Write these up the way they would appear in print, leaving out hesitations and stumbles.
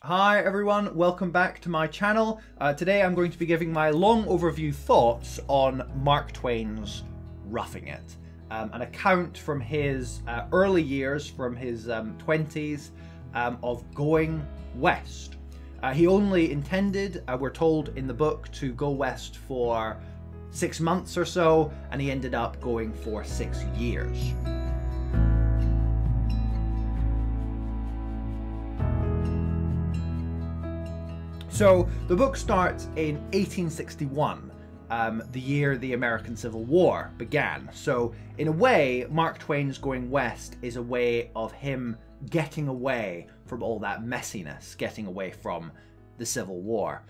Hi everyone, welcome back to my channel. Today I'm going to be giving my long overview thoughts on Mark Twain's Roughing It. An account from his early years, from his 20s, of going west. He only intended, we're told in the book, to go west for 6 months or so, and he ended up going for 6 years. So the book starts in 1861, the year the American Civil War began. So in a way, Mark Twain's going west is a way of him getting away from all that messiness, getting away from the Civil War.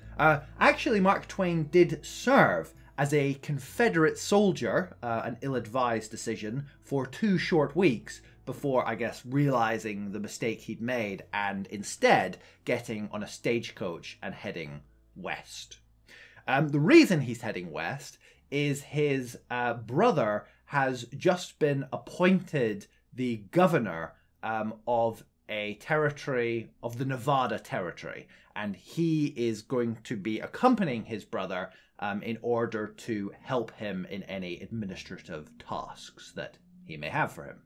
Actually, Mark Twain did serve as a Confederate soldier, an ill-advised decision, for 2 short weeks, before, I guess, realizing the mistake he'd made and instead getting on a stagecoach and heading west. The reason he's heading west is his brother has just been appointed the governor of a territory, of the Nevada territory, and he is going to be accompanying his brother in order to help him in any administrative tasks that he may have for him.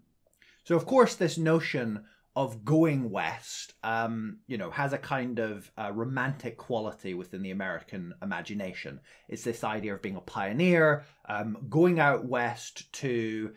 So, of course, this notion of going west, has a kind of romantic quality within the American imagination. It's this idea of being a pioneer, going out west to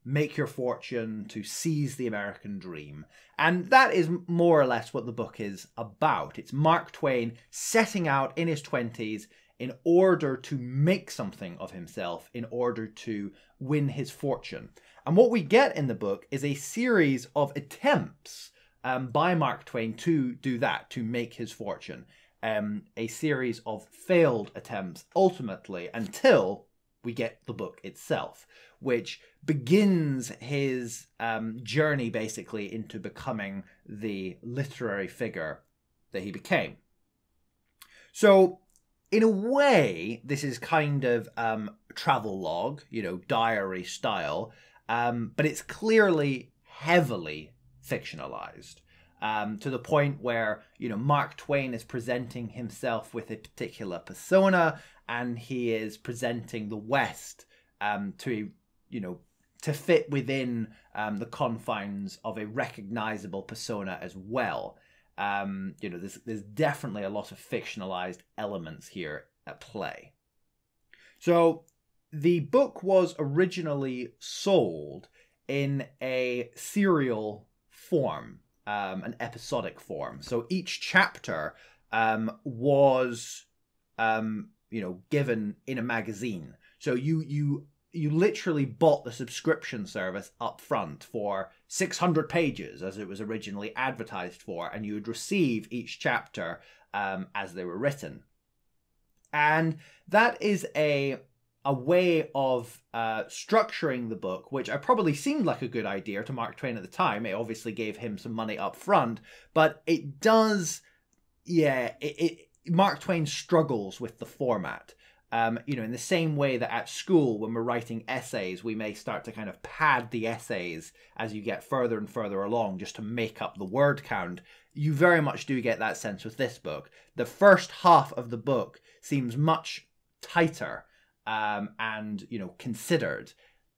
make your fortune, to seize the American dream. And that is more or less what the book is about. It's Mark Twain setting out in his 20s in order to make something of himself, in order to win his fortune. And what we get in the book is a series of attempts by Mark Twain to do that, to make his fortune. A series of failed attempts, ultimately, until we get the book itself, which begins his journey, basically, into becoming the literary figure that he became. So, in a way, this is kind of travelogue, diary style, but it's clearly heavily fictionalized, to the point where, Mark Twain is presenting himself with a particular persona, and he is presenting the West to fit within the confines of a recognizable persona as well. There's definitely a lot of fictionalized elements here at play. So the book was originally sold in a serial form, an episodic form. So each chapter was, given in a magazine. So you literally bought the subscription service up front for 600 pages, as it was originally advertised for, and you would receive each chapter as they were written. And that is a way of structuring the book, which probably seemed like a good idea to Mark Twain at the time. It obviously gave him some money up front, but it does, Mark Twain struggles with the format. In the same way that at school, when we're writing essays, we may start to kind of pad the essays as you get further and further along just to make up the word count. You very much do get that sense with this book. The first half of the book seems much tighter and considered.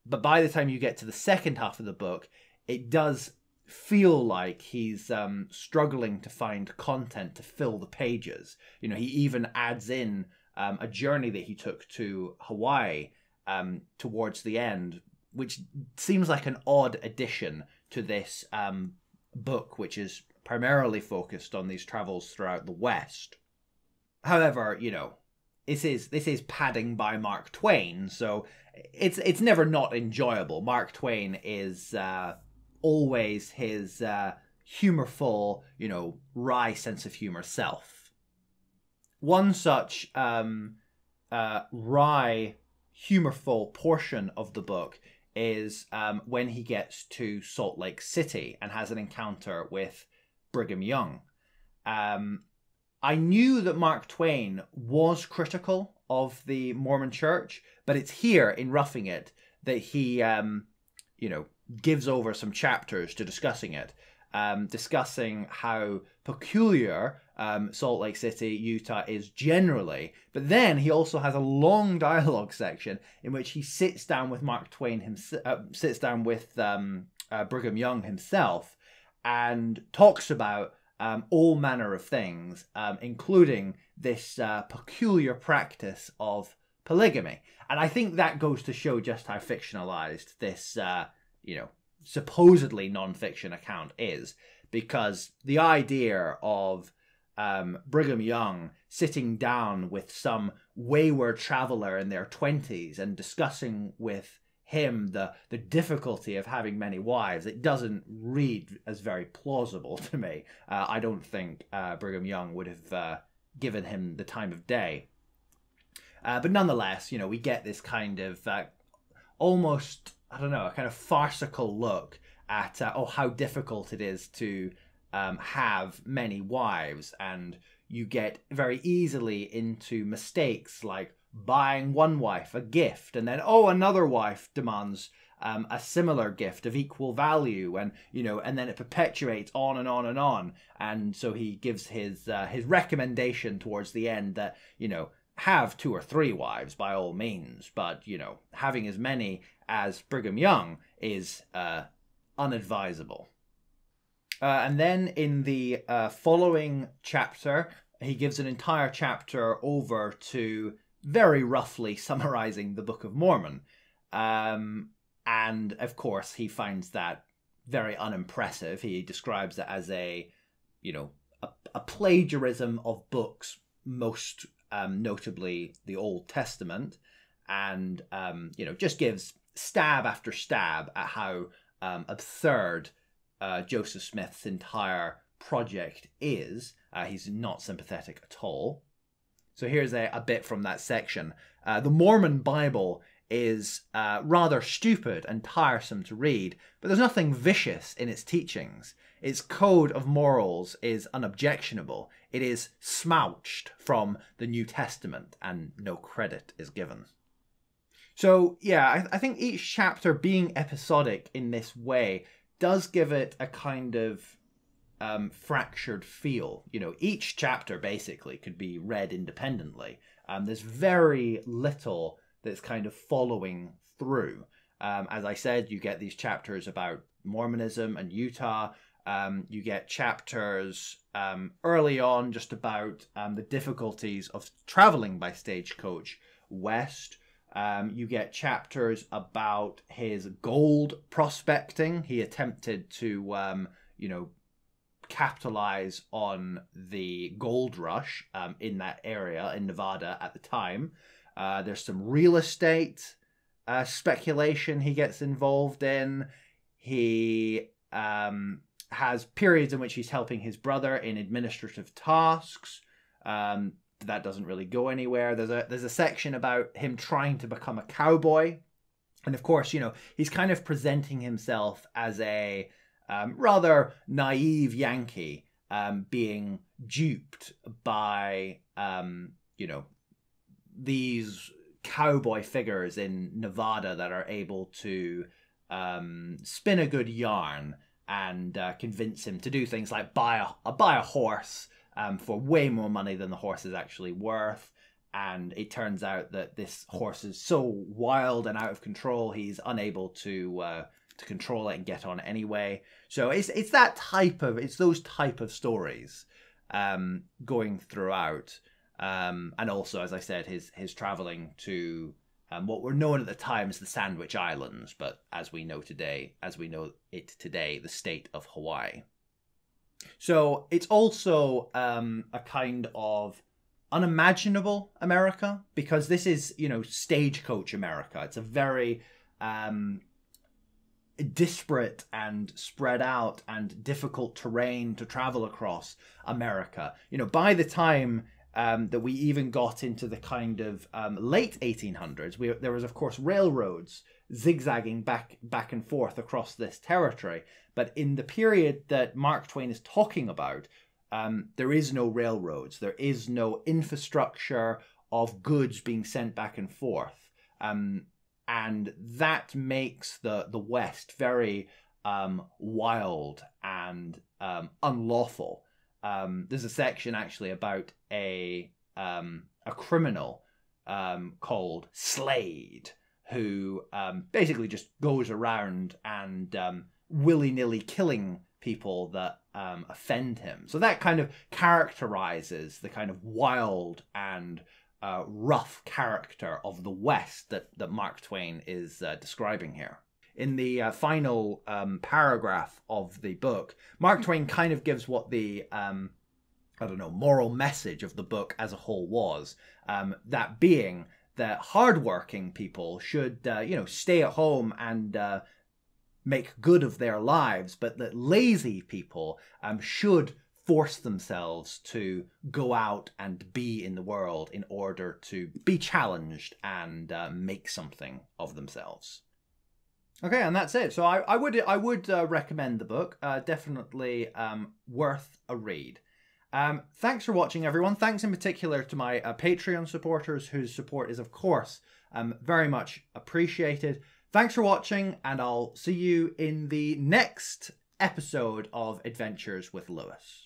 But by the time you get to the second half of the book, it does feel like he's struggling to find content to fill the pages. He even adds in a journey that he took to Hawaii towards the end, which seems like an odd addition to this book, which is primarily focused on these travels throughout the West. However, this is padding by Mark Twain, so it's never not enjoyable. Mark Twain is always his humorful, wry sense of humor self. One such wry, humorful portion of the book is when he gets to Salt Lake City and has an encounter with Brigham Young. I knew that Mark Twain was critical of the Mormon Church, but it's here in Roughing It that he, gives over some chapters to discussing it. discussing how peculiar Salt Lake City, Utah is generally. But then he also has a long dialogue section in which he sits down with Mark Twain himself, sits down with Brigham Young himself, and talks about all manner of things, including this peculiar practice of polygamy. And I think that goes to show just how fictionalized this, supposedly non-fiction account is, because the idea of Brigham Young sitting down with some wayward traveler in their 20s and discussing with him the difficulty of having many wives, it doesn't read as very plausible to me. I don't think Brigham Young would have given him the time of day. But nonetheless, we get this kind of almost, I don't know, a kind of farcical look at how difficult it is to have many wives, and you get very easily into mistakes like buying one wife a gift, and then another wife demands a similar gift of equal value, and and then it perpetuates on and on and on. And so he gives his recommendation towards the end that have 2 or 3 wives by all means, but having as many as Brigham Young is unadvisable. And then in the following chapter, he gives an entire chapter over to very roughly summarizing the Book of Mormon. And of course, he finds that very unimpressive. He describes it as a plagiarism of books, most notably the Old Testament, and just gives stab after stab at how absurd Joseph Smith's entire project is. He's not sympathetic at all. So here's a bit from that section. The Mormon Bible is rather stupid and tiresome to read, but there's nothing vicious in its teachings. Its code of morals is unobjectionable. It is smouched from the New Testament, and no credit is given. So yeah, I think each chapter being episodic in this way does give it a kind of fractured feel. Each chapter basically could be read independently. There's very little that's kind of following through. As I said, you get these chapters about Mormonism and Utah. You get chapters early on just about the difficulties of traveling by stagecoach west. You get chapters about his gold prospecting. He attempted to, capitalize on the gold rush in that area in Nevada at the time. There's some real estate speculation he gets involved in. He has periods in which he's helping his brother in administrative tasks. That doesn't really go anywhere. There's a section about him trying to become a cowboy. And of course, he's kind of presenting himself as a rather naive Yankee, being duped by, these cowboy figures in Nevada that are able to spin a good yarn and convince him to do things like buy a horse for way more money than the horse is actually worth. And it turns out that this horse is so wild and out of control, he's unable to control it and get on anyway. So it's those type of stories going throughout. And also, as I said, his traveling to what were known at the time as the Sandwich Islands, but as we know it today, the state of Hawaii. So it's also a kind of unimaginable America, because this is, stagecoach America. It's a very disparate and spread out and difficult terrain to travel across America. By the time that we even got into the kind of late 1800s, there was, of course, railroads zigzagging back and forth across this territory. But in the period that Mark Twain is talking about, there is no railroads. There is no infrastructure of goods being sent back and forth. And that makes the West very wild and unlawful. There's a section actually about a criminal called Slade, who basically just goes around and willy-nilly killing people that offend him. So that kind of characterizes the kind of wild and rough character of the West that Mark Twain is describing here. In the final paragraph of the book, Mark Twain kind of gives what the moral message of the book as a whole was. That being that hardworking people should, stay at home and make good of their lives, but that lazy people should force themselves to go out and be in the world in order to be challenged and make something of themselves. Okay, and that's it. So I would recommend the book. Definitely worth a read. Thanks for watching, everyone. Thanks in particular to my Patreon supporters, whose support is, of course, very much appreciated. Thanks for watching, and I'll see you in the next episode of Adventures with Lewis.